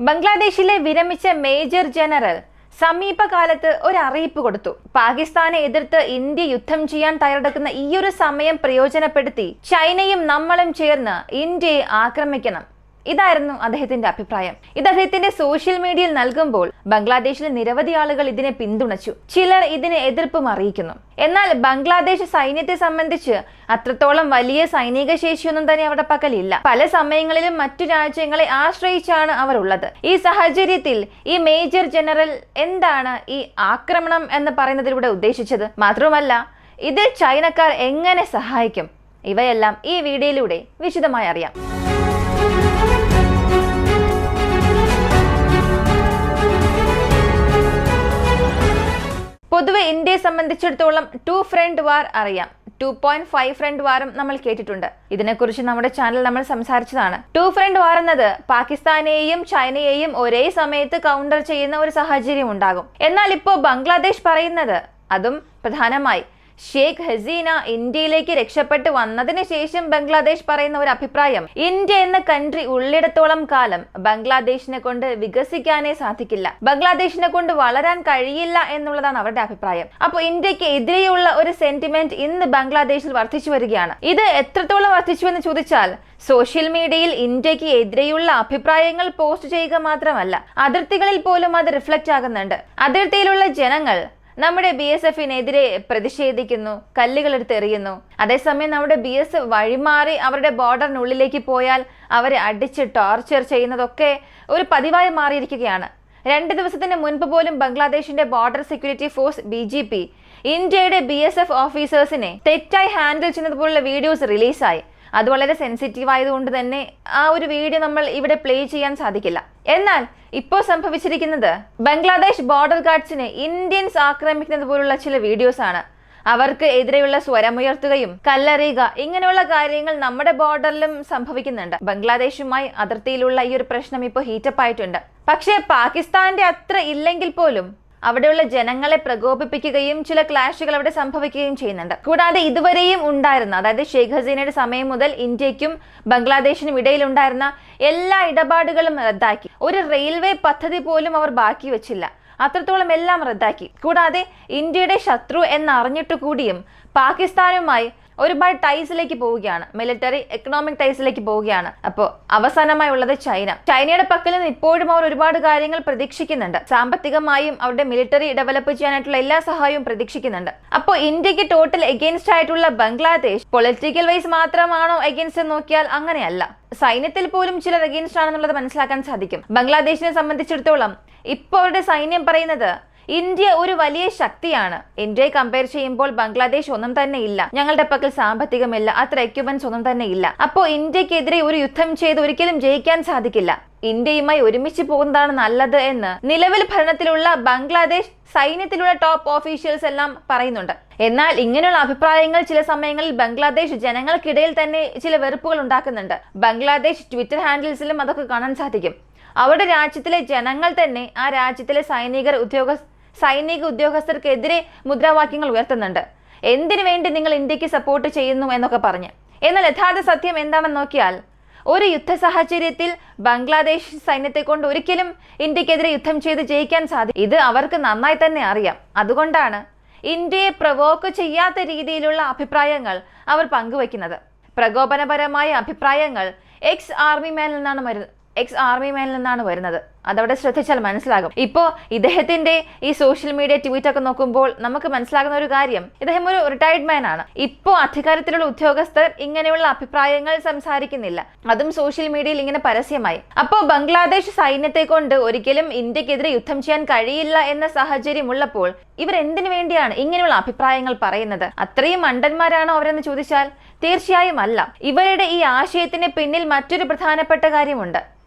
ബംഗ്ലാദേശിലെ വിരമിച്ച major general സമീപകാലത്ത് ഒരു അറിയിപ്പ് കൊടുത്തു. പാകിസ്ഥാനെ എതിർത്ത് ഇന്ത്യ യുദ്ധം ചെയ്യാൻ തയ്യാറെടുക്കുന്ന ഈയൊരു സമയം പ്രയോജനപ്പെടുത്തി ചൈനയും നമ്മളും ചേർന്ന് ഇന്ത്യയെ ആക്രമിക്കണം. ഇതായിരുന്നു അദ്ദേഹത്തിന്റെ അഭിപ്രായം. ഇത് അദ്ദേഹത്തിന്റെ സോഷ്യൽ മീഡിയയിൽ നൽകുമ്പോൾ ബംഗ്ലാദേശിലെ നിരവധി ആളുകൾ ഇതിനെ പിന്തുണച്ചു. ചിലർ ഇതിന് എതിർപ്പും അറിയിക്കുന്നു. എന്നാൽ ബംഗ്ലാദേശ് സൈന്യത്തെ സംബന്ധിച്ച് അത്രത്തോളം വലിയ സൈനിക ശേഷിയൊന്നും തന്നെ അവരുടെ പക്കലില്ല. പല സമയങ്ങളിലും മറ്റു രാജ്യങ്ങളെ ആശ്രയിച്ചാണ് അവർ ഉള്ളത്. ഈ സാഹചര്യത്തിൽ ഈ മേജർ ജനറൽ എന്താണ് ഈ ആക്രമണം എന്ന് പറയുന്നതിലൂടെ ഉദ്ദേശിച്ചത്? മാത്രവുമല്ല, ഇതിൽ ചൈനക്കാർ എങ്ങനെ സഹായിക്കും? ഇവയെല്ലാം ഈ വീഡിയോയിലൂടെ വിശദമായി അറിയാം. പൊതുവെ ഇന്ത്യയെ സംബന്ധിച്ചിടത്തോളം 2 ഫ്രണ്ട് വാർ അറിയാം. 2.5 ഫ്രണ്ട് വാറും നമ്മൾ കേട്ടിട്ടുണ്ട്. ഇതിനെക്കുറിച്ച് നമ്മുടെ ചാനൽ നമ്മൾ സംസാരിച്ചതാണ്. 2 ഫ്രണ്ട് വാർ എന്നത് പാകിസ്ഥാനെയും ചൈനയെയും ഒരേ സമയത്ത് കൗണ്ടർ ചെയ്യുന്ന ഒരു സാഹചര്യം ഉണ്ടാകും. എന്നാൽ ഇപ്പോൾ ബംഗ്ലാദേശ് പറയുന്നത്, അതും പ്രധാനമായി ഷേഖ് ഹസീന ഇന്ത്യയിലേക്ക് രക്ഷപ്പെട്ട് വന്നതിന് ശേഷം ബംഗ്ലാദേശ് പറയുന്ന ഒരു അഭിപ്രായം, ഇന്ത്യ എന്ന കൺട്രി ഉള്ളിടത്തോളം കാലം ബംഗ്ലാദേശിനെ കൊണ്ട് വികസിക്കാനേ സാധിക്കില്ല, ബംഗ്ലാദേശിനെ കൊണ്ട് വളരാൻ കഴിയില്ല എന്നുള്ളതാണ് അവരുടെ അഭിപ്രായം. അപ്പോൾ ഇന്ത്യക്ക് എതിരെയുള്ള ഒരു സെന്റിമെന്റ് ഇന്ന് ബംഗ്ലാദേശിൽ വർദ്ധിച്ചു വരികയാണ്. ഇത് എത്രത്തോളം വർദ്ധിച്ചു എന്ന് ചോദിച്ചാൽ, സോഷ്യൽ മീഡിയയിൽ ഇന്ത്യക്ക് എതിരെയുള്ള അഭിപ്രായങ്ങൾ പോസ്റ്റ് ചെയ്യുക മാത്രമല്ല, അതിർത്തികളിൽ പോലും അത് റിഫ്ലക്റ്റ് ആകുന്നുണ്ട്. അതിർത്തിയിലുള്ള ജനങ്ങൾ നമ്മുടെ BSFനെതിരെ പ്രതിഷേധിക്കുന്നു, കല്ലുകളെടുത്ത് എറിയുന്നു. അതേസമയം നമ്മുടെ BSF വഴിമാറി അവരുടെ ബോർഡറിനുള്ളിലേക്ക് പോയാൽ അവരെ അടിച്ച് ടോർച്ചർ ചെയ്യുന്നതൊക്കെ ഒരു പതിവായി മാറിയിരിക്കുകയാണ്. 2 ദിവസത്തിന് മുൻപ് പോലും ബംഗ്ലാദേശിന്റെ ബോർഡർ സെക്യൂരിറ്റി ഫോഴ്സ് BGP ഇന്ത്യയുടെ BSF ഓഫീസേഴ്സിനെ തെറ്റായി ഹാൻഡിൽ ചെയ്യുന്നതുപോലുള്ള വീഡിയോസ് റിലീസായി. അത് വളരെ സെൻസിറ്റീവ് ആയതുകൊണ്ട് തന്നെ ആ ഒരു വീഡിയോ നമ്മൾ ഇവിടെ പ്ലേ ചെയ്യാൻ സാധിക്കില്ല. എന്നാൽ ഇപ്പോൾ സംഭവിച്ചിരിക്കുന്നത്, ബംഗ്ലാദേശ് ബോർഡർ ഗാർഡ്സിനെ ഇന്ത്യൻസ് ആക്രമിക്കുന്നത് പോലുള്ള ചില വീഡിയോസ് ആണ്. അവർക്ക് എതിരെയുള്ള സ്വരമുയർത്തുകയും കല്ലെറിയുക, ഇങ്ങനെയുള്ള കാര്യങ്ങൾ നമ്മുടെ ബോർഡറിലും സംഭവിക്കുന്നുണ്ട്. ബംഗ്ലാദേശുമായി അതിർത്തിയിലുള്ള ഈ ഒരു പ്രശ്നം ഇപ്പോൾ ഹീറ്റപ്പ് ആയിട്ടുണ്ട്. പക്ഷേ പാകിസ്ഥാന്റെ അത്ര ഇല്ലെങ്കിൽ പോലും അവിടെയുള്ള ജനങ്ങളെ പ്രകോപിപ്പിക്കുകയും ചില ക്ലാഷുകൾ അവിടെ സംഭവിക്കുകയും ചെയ്യുന്നുണ്ട്. കൂടാതെ ഇതുവരെയും ഉണ്ടായിരുന്ന, അതായത് ഷെയ്ഖ് ഹസീനയുടെ സമയം മുതൽ ഇന്ത്യക്കും ബംഗ്ലാദേശിനും ഇടയിൽ ഉണ്ടായിരുന്ന എല്ലാ ഇടപാടുകളും റദ്ദാക്കി. ഒരു റെയിൽവേ പദ്ധതി പോലും അവർ ബാക്കി വെച്ചില്ല. അത്രത്തോളം എല്ലാം റദ്ദാക്കി. കൂടാതെ ഇന്ത്യയുടെ ശത്രു എന്നറിഞ്ഞിട്ടു കൂടിയും പാകിസ്ഥാനുമായി ഒരുപാട് ടൈസിലേക്ക് പോവുകയാണ്, മിലിറ്ററി എക്കണോമിക് ടൈസിലേക്ക് പോവുകയാണ്. അപ്പോൾ അവസാനമായി ഉള്ളത് ചൈനയുടെ പക്കൽ നിന്ന് ഇപ്പോഴും അവർ ഒരുപാട് കാര്യങ്ങൾ പ്രതീക്ഷിക്കുന്നുണ്ട്. സാമ്പത്തികമായും അവരുടെ മിലിറ്ററി ഡെവലപ്പ് ചെയ്യാനായിട്ടുള്ള എല്ലാ സഹായവും പ്രതീക്ഷിക്കുന്നുണ്ട്. അപ്പോൾ ഇന്ത്യക്ക് ടോട്ടൽ എഗെയിൻസ്റ്റ് ആയിട്ടുള്ള ബംഗ്ലാദേശ് പൊളിറ്റിക്കൽ വൈസ് മാത്രമാണോ എഗെയിൻസ്റ്റ് എന്ന് നോക്കിയാൽ അങ്ങനെയല്ല. സൈന്യത്തിൽ പോലും ചിലർ എഗെയിൻസ്റ്റ് ആണെന്നുള്ളത് മനസ്സിലാക്കാൻ സാധിക്കും. ബംഗ്ലാദേശിനെ സംബന്ധിച്ചിടത്തോളം ഇപ്പോൾ അവരുടെ സൈന്യം പറയുന്നത്, ഇന്ത്യ ഒരു വലിയ ശക്തിയാണ്, ഇന്ത്യയെ കമ്പയർ ചെയ്യുമ്പോൾ ബംഗ്ലാദേശ് ഒന്നും തന്നെ ഇല്ല, ഞങ്ങളുടെ പക്കൽ സാമ്പത്തികമില്ല, അത്ര എക്യുപ്മെന്റ്സ് ഒന്നും തന്നെ ഇല്ല. അപ്പോൾ ഇന്ത്യക്കെതിരെ ഒരു യുദ്ധം ചെയ്ത് ഒരിക്കലും ജയിക്കാൻ സാധിക്കില്ല, ഇന്ത്യയുമായി ഒരുമിച്ച് പോകുന്നതാണ് നല്ലത് എന്ന് നിലവിൽ ഭരണത്തിലുള്ള ബംഗ്ലാദേശ് സൈന്യത്തിലുള്ള ടോപ്പ് ഓഫീഷ്യൽസ് എല്ലാം പറയുന്നുണ്ട്. എന്നാൽ ഇങ്ങനെയുള്ള അഭിപ്രായങ്ങൾ ചില സമയങ്ങളിൽ ബംഗ്ലാദേശ് ജനങ്ങൾക്കിടയിൽ തന്നെ ചില വെറുപ്പുകൾ ഉണ്ടാക്കുന്നുണ്ട്. ബംഗ്ലാദേശ് ട്വിറ്റർ ഹാൻഡിൽസിലും അതൊക്കെ കാണാൻ സാധിക്കും. അവരുടെ രാജ്യത്തിലെ ജനങ്ങൾ തന്നെ ആ രാജ്യത്തിലെ സൈനിക ഉദ്യോഗസ്ഥർക്കെതിരെ മുദ്രാവാക്യങ്ങൾ ഉയർത്തുന്നുണ്ട്. എന്തിനു വേണ്ടി നിങ്ങൾ ഇന്ത്യക്ക് സപ്പോർട്ട് ചെയ്യുന്നു എന്നൊക്കെ പറഞ്ഞ്. എന്നാൽ യഥാർത്ഥ സത്യം എന്താണെന്ന് നോക്കിയാൽ, ഒരു യുദ്ധ സാഹചര്യത്തിൽ ബംഗ്ലാദേശ് സൈന്യത്തെ കൊണ്ട് ഒരിക്കലും ഇന്ത്യക്കെതിരെ യുദ്ധം ചെയ്ത് ജയിക്കാൻ സാധിക്കും. ഇത് അവർക്ക് നന്നായി തന്നെ അറിയാം. അതുകൊണ്ടാണ് ഇന്ത്യയെ പ്രവോക്ക് ചെയ്യാത്ത രീതിയിലുള്ള അഭിപ്രായങ്ങൾ അവർ പങ്കുവയ്ക്കുന്നത്. പ്രകോപനപരമായ അഭിപ്രായങ്ങൾ എക്സ് ആർമി മാനിൽ നിന്നാണ് വരുന്നത്. അതവിടെ ശ്രദ്ധിച്ചാൽ മനസ്സിലാകും. ഇപ്പോൾ ഇദ്ദേഹത്തിന്റെ ഈ സോഷ്യൽ മീഡിയ ട്വീറ്റ് ഒക്കെ നോക്കുമ്പോൾ നമുക്ക് മനസ്സിലാകുന്ന ഒരു കാര്യം, ഇദ്ദേഹം ഒരു റിട്ടയർഡ് മാൻ ആണ്. ഇപ്പോൾ അധികാരത്തിലുള്ള ഉദ്യോഗസ്ഥർ ഇങ്ങനെയുള്ള അഭിപ്രായങ്ങൾ സംസാരിക്കുന്നില്ല, അതും സോഷ്യൽ മീഡിയയിൽ ഇങ്ങനെ പരസ്യമായി. അപ്പോൾ ബംഗ്ലാദേശ് സൈന്യത്തെ കൊണ്ട് ഒരിക്കലും ഇന്ത്യക്കെതിരെ യുദ്ധം ചെയ്യാൻ കഴിയില്ല എന്ന സാഹചര്യം ഉള്ളപ്പോൾ ഇവർ എന്തിനു വേണ്ടിയാണ് ഇങ്ങനെയുള്ള അഭിപ്രായങ്ങൾ പറയുന്നത്? അത്രയും മണ്ടന്മാരാണോ അവരെന്ന് ചോദിച്ചാൽ തീർച്ചയായും അല്ല. ഇവരുടെ ഈ ആശയത്തിന് പിന്നിൽ മറ്റൊരു പ്രധാനപ്പെട്ട കാര്യമുണ്ട്.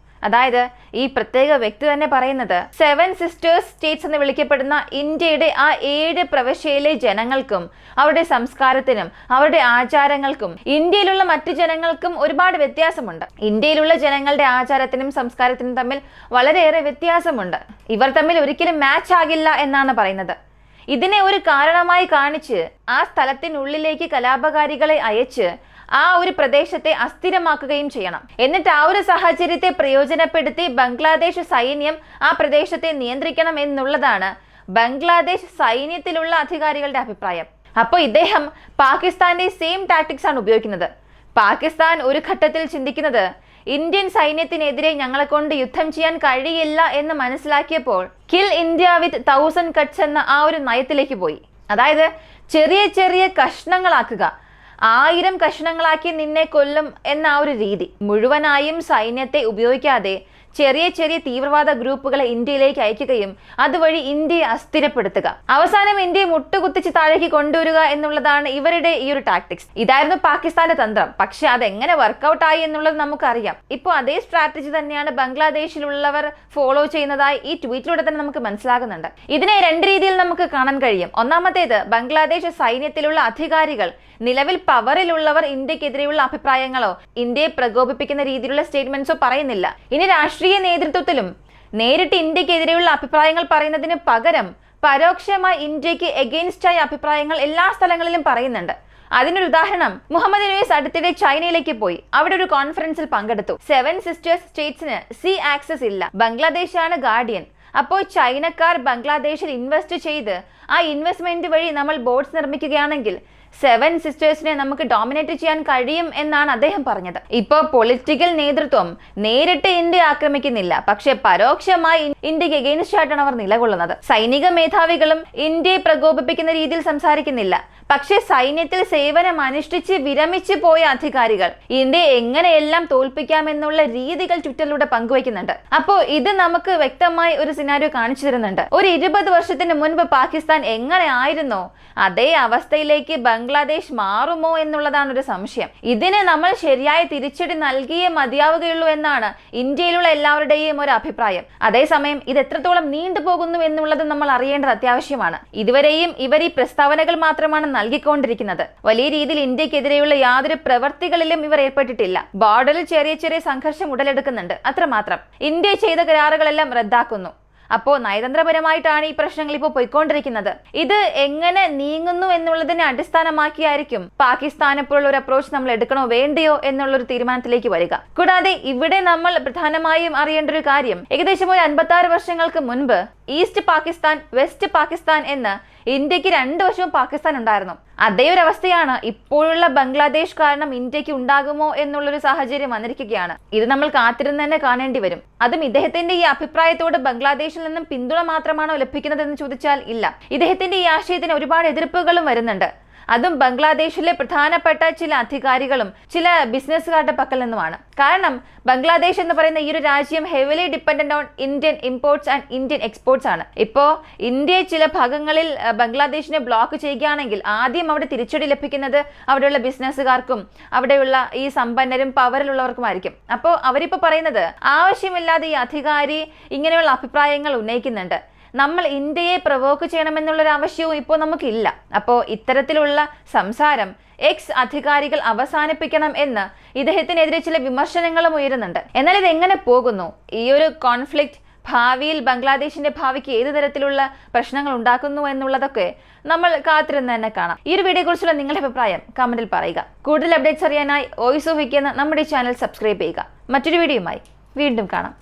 അതായത് ഈ പ്രത്യേക വ്യക്തി തന്നെ പറയുന്നത്, 7 സിസ്റ്റേഴ്സ് സ്റ്റേറ്റ്സ് എന്ന് വിളിക്കപ്പെടുന്ന ഇന്ത്യയുടെ ആ 7 പ്രവിശ്യയിലെ ജനങ്ങൾക്കും അവരുടെ സംസ്കാരത്തിനും അവരുടെ ആചാരങ്ങൾക്കും ഇന്ത്യയിലുള്ള മറ്റു ജനങ്ങൾക്കും ഒരുപാട് വ്യത്യാസമുണ്ട്. ഇന്ത്യയിലുള്ള ജനങ്ങളുടെ ആചാരത്തിനും സംസ്കാരത്തിനും തമ്മിൽ വളരെയേറെ വ്യത്യാസമുണ്ട്. ഇവർ തമ്മിൽ ഒരിക്കലും മാച്ച് ആകില്ല എന്നാണ് പറയുന്നത്. ഇതിനെ ഒരു കാരണമായി കാണിച്ച് ആ സ്ഥലത്തിനുള്ളിലേക്ക് കലാപകാരികളെ അയച്ച് ആ ഒരു പ്രദേശത്തെ അസ്ഥിരമാക്കുകയും ചെയ്യണം. എന്നിട്ട് ആ ഒരു സാഹചര്യത്തെ പ്രയോജനപ്പെടുത്തി ബംഗ്ലാദേശ് സൈന്യം ആ പ്രദേശത്തെ നിയന്ത്രിക്കണം എന്നുള്ളതാണ് ബംഗ്ലാദേശ് സൈന്യത്തിലുള്ള അധികാരികളുടെ അഭിപ്രായം. അപ്പോൾ ഇദ്ദേഹം പാകിസ്ഥാന്റെ സെയിം ടാക്ടിക്സ് ആണ് ഉപയോഗിക്കുന്നത്. പാകിസ്ഥാൻ ഒരു ഘട്ടത്തിൽ ചിന്തിക്കുന്നത് ഇന്ത്യൻ സൈന്യത്തിനെതിരെ ഞങ്ങളെ കൊണ്ട് യുദ്ധം ചെയ്യാൻ കഴിയില്ല എന്ന് മനസ്സിലാക്കിയപ്പോൾ കിൽ ഇന്ത്യ വിത്ത് 1000 കട്ട്സ് എന്ന ആ ഒരു നയത്തിലേക്ക് പോയി. അതായത് ചെറിയ ചെറിയ കഷ്ണങ്ങളാക്കുക, 1000 കഷ്ണങ്ങളാക്കി നിന്നെ കൊല്ലും എന്ന ആ ഒരു രീതി. മുഴുവനായും സൈന്യത്തെ ഉപയോഗിക്കാതെ ചെറിയ ചെറിയ തീവ്രവാദ ഗ്രൂപ്പുകളെ ഇന്ത്യയിലേക്ക് അയക്കുകയും അതുവഴി ഇന്ത്യയെ അസ്ഥിരപ്പെടുത്തുക, അവസാനം ഇന്ത്യയെ മുട്ടുകുത്തിച്ച് താഴേക്ക് കൊണ്ടുവരിക എന്നുള്ളതാണ് ഇവരുടെ ഈ ഒരു ടാക്ടിക്സ്. ഇതായിരുന്നു പാകിസ്ഥാന്റെ തന്ത്രം. പക്ഷെ അതെങ്ങനെ വർക്കൗട്ട് ആയി എന്നുള്ളത് നമുക്കറിയാം. ഇപ്പോൾ അതേ സ്ട്രാറ്റജി തന്നെയാണ് ബംഗ്ലാദേശിലുള്ളവർ ഫോളോ ചെയ്യുന്നതായി ഈ ട്വീറ്റിലൂടെ തന്നെ നമുക്ക് മനസ്സിലാകുന്നുണ്ട്. ഇതിനെ രണ്ട് രീതിയിൽ നമുക്ക് കാണാൻ കഴിയും. ഒന്നാമത്തേത്, ബംഗ്ലാദേശ് സൈന്യത്തിലുള്ള അധികാരികൾ, നിലവിൽ പവറിലുള്ളവർ ഇന്ത്യക്കെതിരെയുള്ള അഭിപ്രായങ്ങളോ ഇന്ത്യയെ പ്രകോപിപ്പിക്കുന്ന രീതിയിലുള്ള സ്റ്റേറ്റ്മെന്റ്സോ പറയുന്നില്ല. ഇനി രാഷ്ട്രീയ നേതൃത്വത്തിലും നേരിട്ട് ഇന്ത്യക്കെതിരെയുള്ള അഭിപ്രായങ്ങൾ പറയുന്നതിന് പകരം പരോക്ഷമായി ഇന്ത്യക്ക് എഗെയിൻസ്റ്റായ അഭിപ്രായങ്ങൾ എല്ലാ സ്ഥലങ്ങളിലും പറയുന്നുണ്ട്. അതിനൊരു ഉദാഹരണം, മുഹമ്മദ് യൂനിസ് അടുത്തിടെ ചൈനയിലേക്ക് പോയി അവിടെ ഒരു കോൺഫറൻസിൽ പങ്കെടുത്തു. 7 സിസ്റ്റേഴ്സ് സ്റ്റേറ്റ്സിന് സീ ആക്സസ് ഇല്ല, ബംഗ്ലാദേശാണ് ഗാർഡിയൻ. അപ്പോൾ ചൈനക്കാർ ബംഗ്ലാദേശിൽ ഇൻവെസ്റ്റ് ചെയ്ത് ആ ഇൻവെസ്റ്റ്മെന്റ് വഴി നമ്മൾ ബോട്ട്സ് നിർമ്മിക്കുകയാണെങ്കിൽ 7 സിസ്റ്റേഴ്സിനെ നമുക്ക് ഡോമിനേറ്റ് ചെയ്യാൻ കഴിയും എന്നാണ് അദ്ദേഹം പറഞ്ഞത്. ഇപ്പോൾ പൊളിറ്റിക്കൽ നേതൃത്വം നേരിട്ട് ഇന്ത്യ ആക്രമിക്കുന്നില്ല, പക്ഷെ പരോക്ഷമായി ഇന്ത്യക്ക് എഗെയിൻസ്റ്റ് ആയിട്ടാണ് അവർ നിലകൊള്ളുന്നത്. സൈനിക മേധാവികളും ഇന്ത്യയെ പ്രകോപിപ്പിക്കുന്ന രീതിയിൽ സംസാരിക്കുന്നില്ല, പക്ഷെ സൈന്യത്തിൽ സേവനം അനുഷ്ഠിച്ച് വിരമിച്ചു പോയ അധികാരികൾ ഇന്ത്യയെ എങ്ങനെയെല്ലാം തോൽപ്പിക്കാമെന്നുള്ള രീതികൾ ട്വിറ്ററിലൂടെ പങ്കുവയ്ക്കുന്നുണ്ട്. അപ്പോൾ ഇത് നമുക്ക് വ്യക്തമായി ഒരു സിനാരിയോ കാണിച്ചു തരുന്നുണ്ട്. ഒരു 20 വർഷത്തിന് മുൻപ് പാകിസ്ഥാൻ എങ്ങനെ ആയിരുന്നോ അതേ അവസ്ഥയിലേക്ക് ബംഗ്ലാദേശ് മാറുമോ എന്നുള്ളതാണ് ഒരു സംശയം. ഇതിന് നമ്മൾ ശരിയായ തിരിച്ചടി നൽകിയേ മതിയാവുകയുള്ളൂ എന്നാണ് ഇന്ത്യയിലുള്ള എല്ലാവരുടെയും ഒരു അഭിപ്രായം. അതേസമയം ഇത് എത്രത്തോളം നീണ്ടുപോകുന്നു എന്നുള്ളത് നമ്മൾ അറിയേണ്ടത് അത്യാവശ്യമാണ്. ഇതുവരെയും ഇവർ ഈ പ്രസ്താവനകൾ മാത്രമാണ് നൽകിക്കൊണ്ടിരിക്കുന്നത്. വലിയ രീതിയിൽ ഇന്ത്യക്കെതിരെയുള്ള യാതൊരു പ്രവർത്തികളിലും ഇവർ ഏർപ്പെട്ടിട്ടില്ല. ബോർഡറിൽ ചെറിയ ചെറിയ സംഘർഷം ഉടലെടുക്കുന്നുണ്ട്, അത്രമാത്രം. ഇന്ത്യ ചെയ്ത കരാറുകളെല്ലാം റദ്ദാക്കുന്നു. അപ്പോൾ നയതന്ത്രപരമായിട്ടാണ് ഈ പ്രശ്നങ്ങൾ ഇപ്പോൾ പോയിക്കൊണ്ടിരിക്കുന്നത്. ഇത് എങ്ങനെ നീങ്ങുന്നു എന്നുള്ളതിനെ അടിസ്ഥാനമാക്കിയായിരിക്കും പാകിസ്ഥാനെ പോലുള്ള ഒരു അപ്രോച്ച് നമ്മൾ എടുക്കണോ വേണ്ടയോ എന്നുള്ളൊരു തീരുമാനത്തിലേക്ക് വരിക. കൂടാതെ ഇവിടെ നമ്മൾ പ്രധാനമായും അറിയേണ്ട ഒരു കാര്യം, ഏകദേശം ഒരു 56 വർഷങ്ങൾക്ക് മുൻപ് ഈസ്റ്റ് പാകിസ്ഥാൻ, വെസ്റ്റ് പാകിസ്ഥാൻ എന്ന് ഇന്ത്യക്ക് 2 വശവും പാകിസ്ഥാൻ ഉണ്ടായിരുന്നു. അതേ ഒരു അവസ്ഥയാണ് ഇപ്പോഴുള്ള ബംഗ്ലാദേശ് കാരണം ഇന്ത്യക്ക് ഉണ്ടാകുമോ എന്നുള്ളൊരു സാഹചര്യം വന്നിരിക്കുകയാണ്. ഇത് നമ്മൾ കാത്തിരുന്ന് തന്നെ കാണേണ്ടി വരും. അതും ഇദ്ദേഹത്തിന്റെ ഈ അഭിപ്രായത്തോട് ബംഗ്ലാദേശിൽ നിന്നും പിന്തുണ മാത്രമാണോ ലഭിക്കുന്നതെന്ന് ചോദിച്ചാൽ ഇല്ല. ഇദ്ദേഹത്തിന്റെ ഈ ആശയത്തിന് ഒരുപാട് എതിർപ്പുകളും വരുന്നുണ്ട്. അതും ബംഗ്ലാദേശിലെ പ്രധാനപ്പെട്ട ചില അധികാരികളും ചില ബിസിനസ്സുകാരുടെ പക്കൽ നിന്നുമാണ്. കാരണം ബംഗ്ലാദേശ് എന്ന് പറയുന്ന ഈ ഒരു രാജ്യം heavily dependent on Indian imports and Indian exports ആണ്. ഇപ്പോൾ ഇന്ത്യ ചില ഭാഗങ്ങളിൽ ബംഗ്ലാദേശിനെ ബ്ലോക്ക് ചെയ്യുകയാണെങ്കിൽ ആദ്യം അവിടെ തിരിച്ചടി ലഭിക്കുന്നത് അവിടെയുള്ള ബിസിനസ്സുകാർക്കും അവിടെയുള്ള ഈ സമ്പന്നരും പവറിലുള്ളവർക്കുമായിരിക്കും. അപ്പോൾ അവരിപ്പോൾ പറയുന്നത് ആവശ്യമില്ലാതെ ഈ അധികാരി ഇങ്ങനെയുള്ള അഭിപ്രായങ്ങൾ ഉന്നയിക്കുന്നുണ്ട്, നമ്മൾ ഇന്ത്യയെ പ്രവോക്ക് ചെയ്യണമെന്നുള്ളൊരു ആവശ്യവും ഇപ്പോൾ നമുക്കില്ല. അപ്പോൾ ഇത്തരത്തിലുള്ള സംസാരം അധികാരികൾ അവസാനിപ്പിക്കണം എന്ന് ഇദ്ദേഹത്തിനെതിരെ ചില വിമർശനങ്ങളും ഉയരുന്നുണ്ട്. എന്നാൽ ഇത് എങ്ങനെ പോകുന്നു? ഈ ഒരു കോൺഫ്ലിക്റ്റ് ഭാവിയിൽ ബംഗ്ലാദേശിന്റെ ഭാവിക്ക് ഏത് തരത്തിലുള്ള പ്രശ്നങ്ങൾ ഉണ്ടാക്കുന്നു എന്നുള്ളതൊക്കെ നമ്മൾ കാത്തിരുന്ന് തന്നെ കാണാം. ഈ ഒരു വീഡിയോയെ കുറിച്ചുള്ള നിങ്ങളുടെ അഭിപ്രായം കമന്റിൽ പറയുക. കൂടുതൽ അപ്ഡേറ്റ്സ് അറിയാനായി വോയിസ് ഓഫ് വിക്കി എന്ന നമ്മുടെ ചാനൽ സബ്സ്ക്രൈബ് ചെയ്യുക. മറ്റൊരു വീഡിയോയുമായി വീണ്ടും കാണാം.